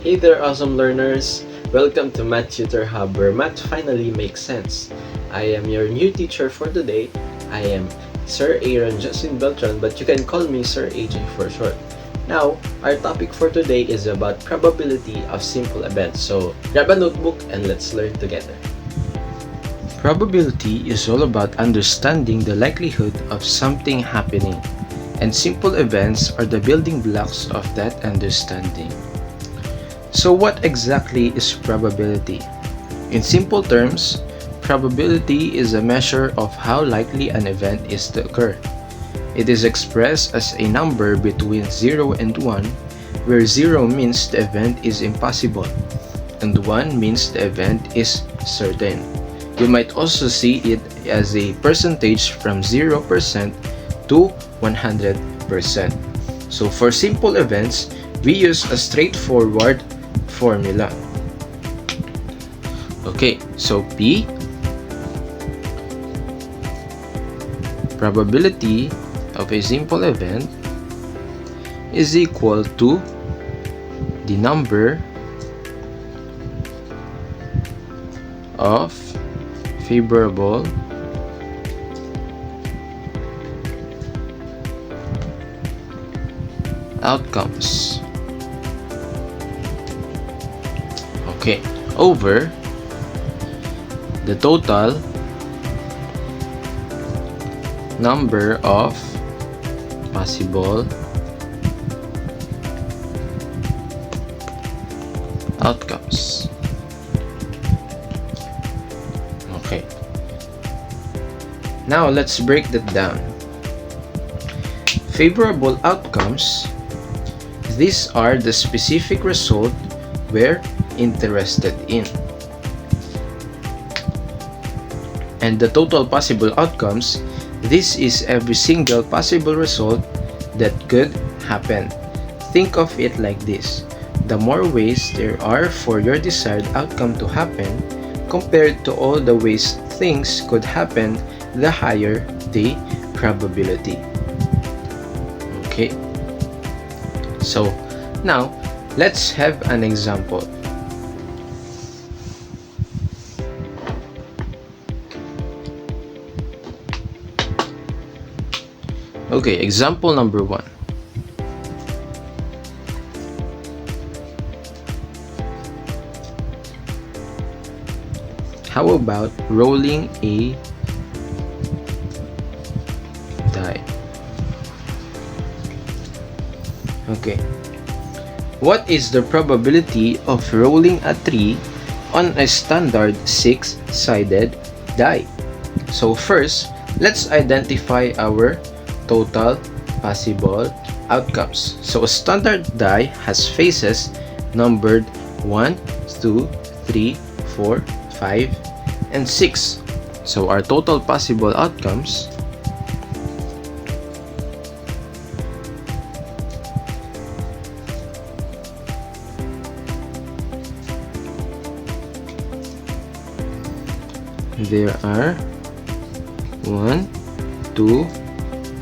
Hey there, awesome learners! Welcome to Math Tutor Hub, where math finally makes sense. I am your new teacher for today. I am Sir Aaron Justin Beltran, but you can call me Sir AJ for short. Now, our topic for today is about probability of simple events. So, grab a notebook and let's learn together. Probability is all about understanding the likelihood of something happening, and simple events are the building blocks of that understanding. So what exactly is probability? In simple terms, probability is a measure of how likely an event is to occur. It is expressed as a number between 0 and 1, where 0 means the event is impossible, and 1 means the event is certain. You might also see it as a percentage from 0% to 100%. So for simple events, we use a straightforward formula. Okay, so P, probability of a simple event, is equal to the number of favorable outcomes, okay, over the total number of possible outcomes. Okay, now let's break that down. Favorable outcomes, these are the specific result we're interested in. And the total possible outcomes, this is every single possible result that could happen. Think of it like this: the more ways there are for your desired outcome to happen, compared to all the ways things could happen, the higher the probability. Okay, so now let's have an example. Okay, example number 1. How about rolling a die? Okay, what is the probability of rolling a 3 on a standard 6-sided die? So first, let's identify our total possible outcomes. So a standard die has faces numbered 1, 2, 3, 4, 5, and 6. So our total possible outcomes there are 1, 2,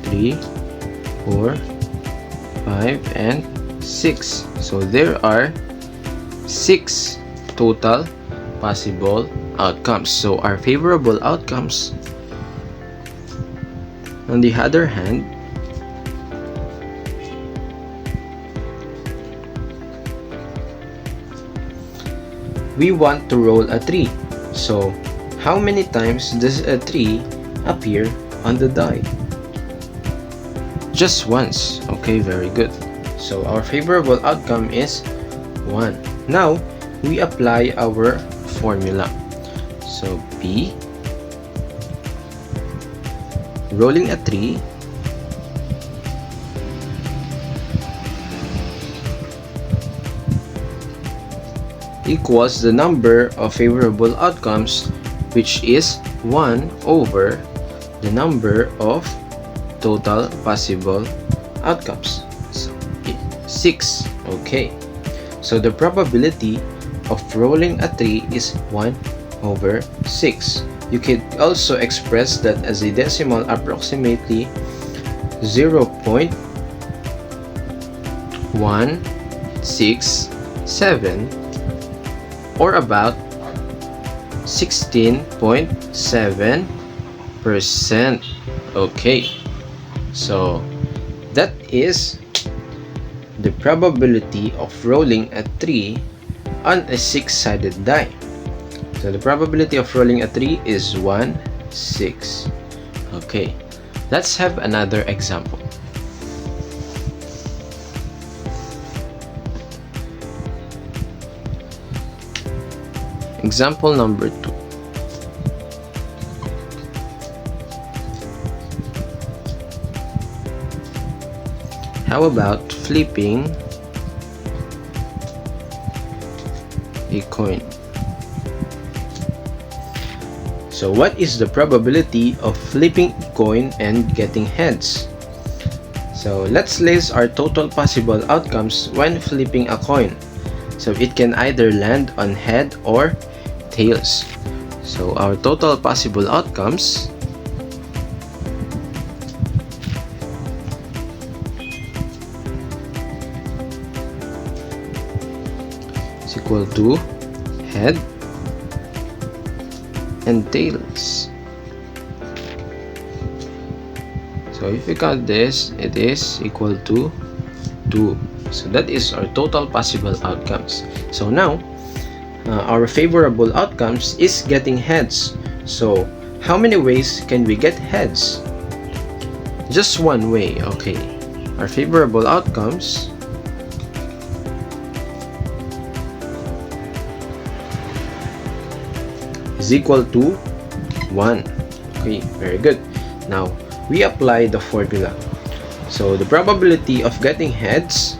3, 4, 5, and 6. So there are 6 total possible outcomes. So our favorable outcomes, on the other hand, we want to roll a 3. So how many times does a 3 appear on the die? Just once. Okay, very good. So our favorable outcome is 1. Now we apply our formula. So P, rolling a 3, equals the number of favorable outcomes, which is 1 over the number of total possible outcomes. So 6. Okay, so the probability of rolling a 3 is 1 over 6. You could also express that as a decimal, approximately 0.16 or about 16.7%. Okay, so that is the probability of rolling a 3 on a 6-sided die. So the probability of rolling a 3 is 1, 6. Okay, let's have another example. Example number 2. How about flipping a coin? So what is the probability of flipping a coin and getting heads? So let's list our total possible outcomes when flipping a coin. So it can either land on head or tails. So our total possible outcomes is equal to head and tails. So if we count this, it is equal to 2. So that is our total possible outcomes. So now our favorable outcomes is getting heads. So how many ways can we get heads? Just one way. Okay, our favorable outcomes is equal to 1. Okay, very good. Now we apply the formula. So the probability of getting heads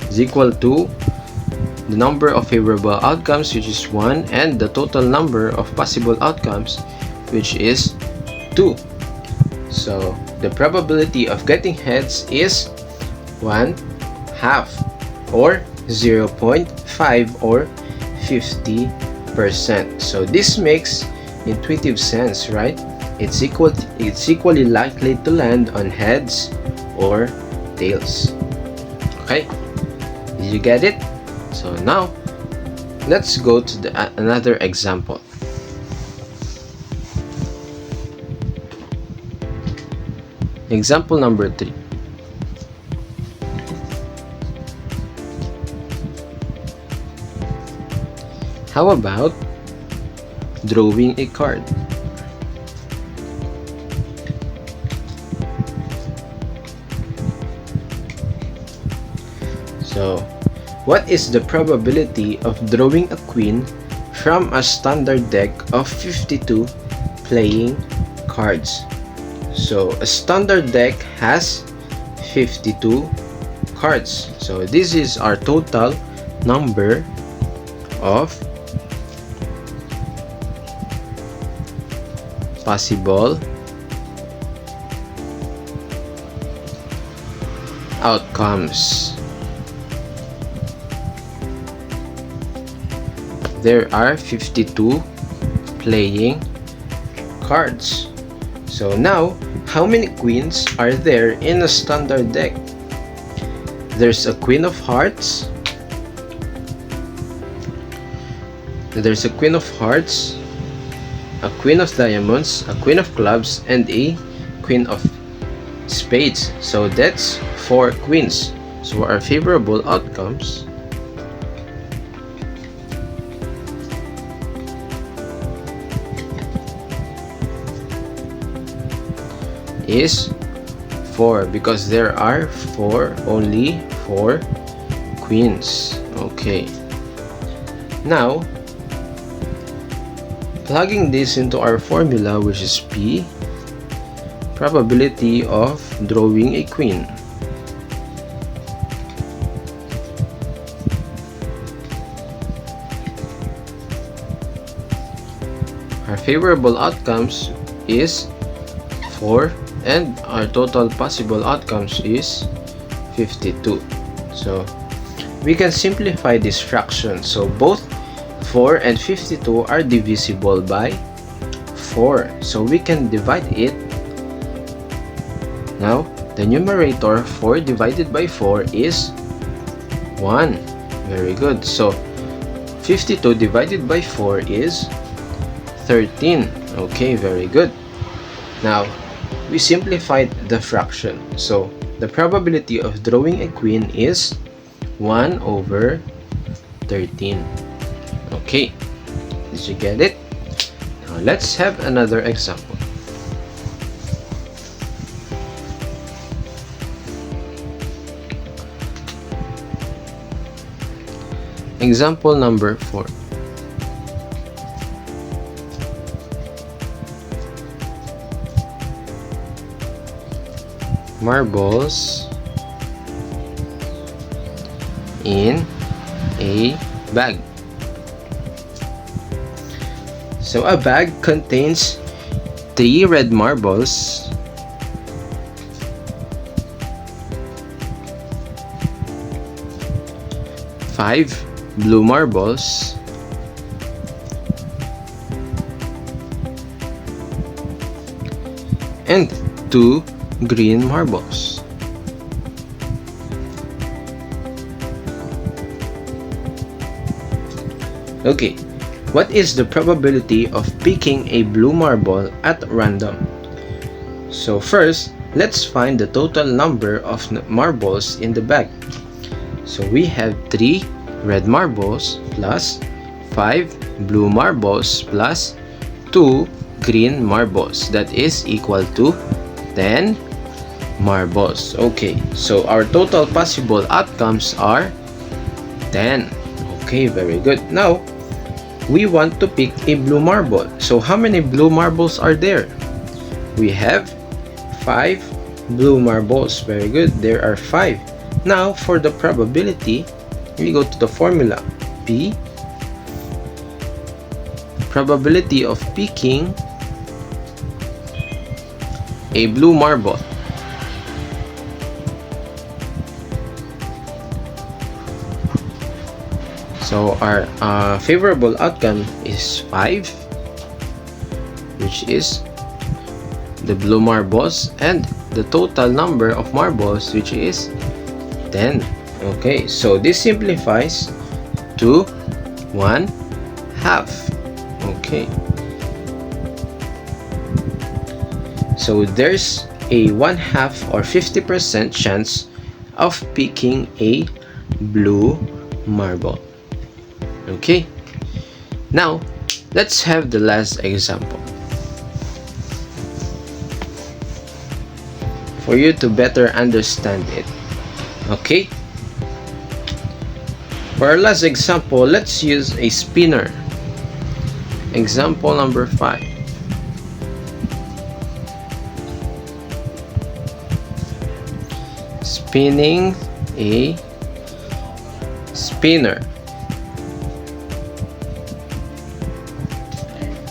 is equal to the number of favorable outcomes, which is 1, and the total number of possible outcomes, which is 2. So the probability of getting heads is 1/2, or 0.5, or 50%. So this makes intuitive sense, right? It's equally likely to land on heads or tails. Okay, did you get it? So now let's go to another example. Example number 3. How about drawing a card? So, what is the probability of drawing a queen from a standard deck of 52 playing cards? So, a standard deck has 52 cards. So, this is our total number of possible outcomes. There are 52 playing cards. So now, how many queens are there in a standard deck? There's a queen of hearts, there's a queen of hearts, a queen of diamonds, a queen of clubs, and a queen of spades. So that's 4 queens. So our favorable outcomes is 4, because there are only 4 queens. Okay, now plugging this into our formula, which is P, probability of drawing a queen. Our favorable outcomes is 4, and our total possible outcomes is 52. So we can simplify this fraction. So both 4 and 52 are divisible by 4. So we can divide it. Now, the numerator 4 divided by 4 is 1. Very good. So, 52 divided by 4 is 13. Okay, very good. Now, we simplified the fraction. So, the probability of drawing a queen is 1 over 13. Okay, did you get it? Now, let's have another example. Example number 4. Marbles in a bag. So a bag contains 3 red marbles, 5 blue marbles, and 2 green marbles. Okay, what is the probability of picking a blue marble at random? So first, let's find the total number of marbles in the bag. So we have 3 red marbles plus 5 blue marbles plus 2 green marbles. That is equal to 10 marbles. Okay, so our total possible outcomes are 10. Okay, very good. Now, we want to pick a blue marble. So how many blue marbles are there? We have 5 blue marbles. Very good. There are 5. Now, for the probability, we go to the formula. P, probability of picking a blue marble. So our favorable outcome is 5, which is the blue marbles, and the total number of marbles, which is 10. Okay, so this simplifies to 1/2. Okay, so there's a 1/2 or 50% chance of picking a blue marble. Okay, now let's have the last example for you to better understand it. Okay, for our last example, let's use a spinner. Example number 5. Spinning a spinner.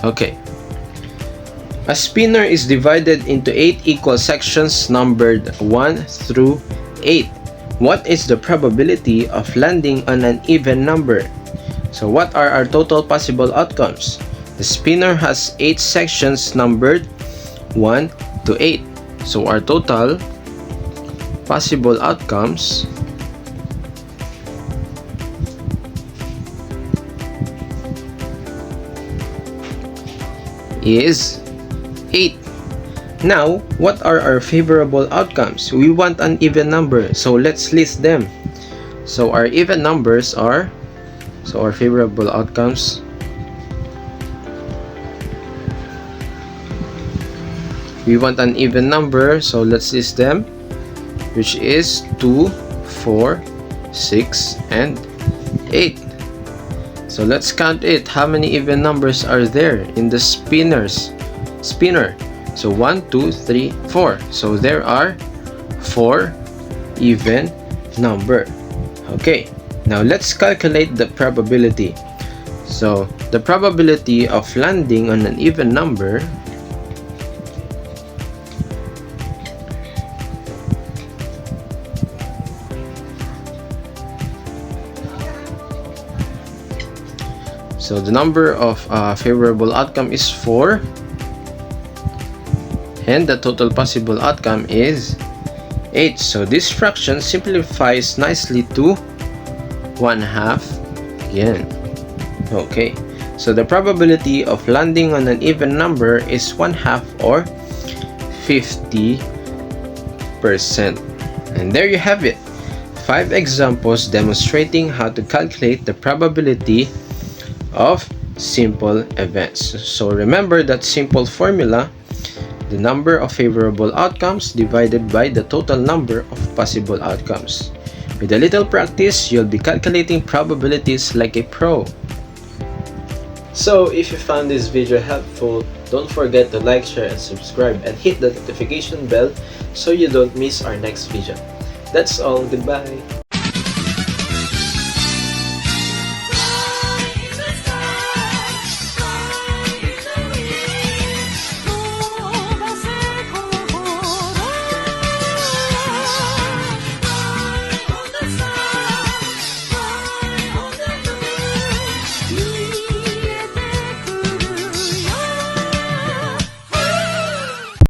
Okay, a spinner is divided into 8 equal sections numbered 1 through 8. What is the probability of landing on an even number? So what are our total possible outcomes? The spinner has 8 sections numbered 1 to 8. So our total possible outcomes is 8. Now, what are our favorable outcomes? We want an even number, so let's list them. So our even numbers are, so our favorable outcomes, we want an even number, so let's list them, which is 2, 4, 6, and 8. So let's count it. How many even numbers are there in the spinner? So 1, 2, 3, 4. So there are 4 even number. Okay, now let's calculate the probability. So the probability of landing on an even number So the number of favorable outcome is 4. and the total possible outcome is 8. So this fraction simplifies nicely to 1/2 again. Okay, so the probability of landing on an even number is 1/2 or 50%. And there you have it. 5 examples demonstrating how to calculate the probability of simple events. So remember that simple formula: the number of favorable outcomes divided by the total number of possible outcomes. With a little practice, you'll be calculating probabilities like a pro. So if you found this video helpful, don't forget to like, share, and subscribe, and hit the notification bell so you don't miss our next video. That's all. Goodbye.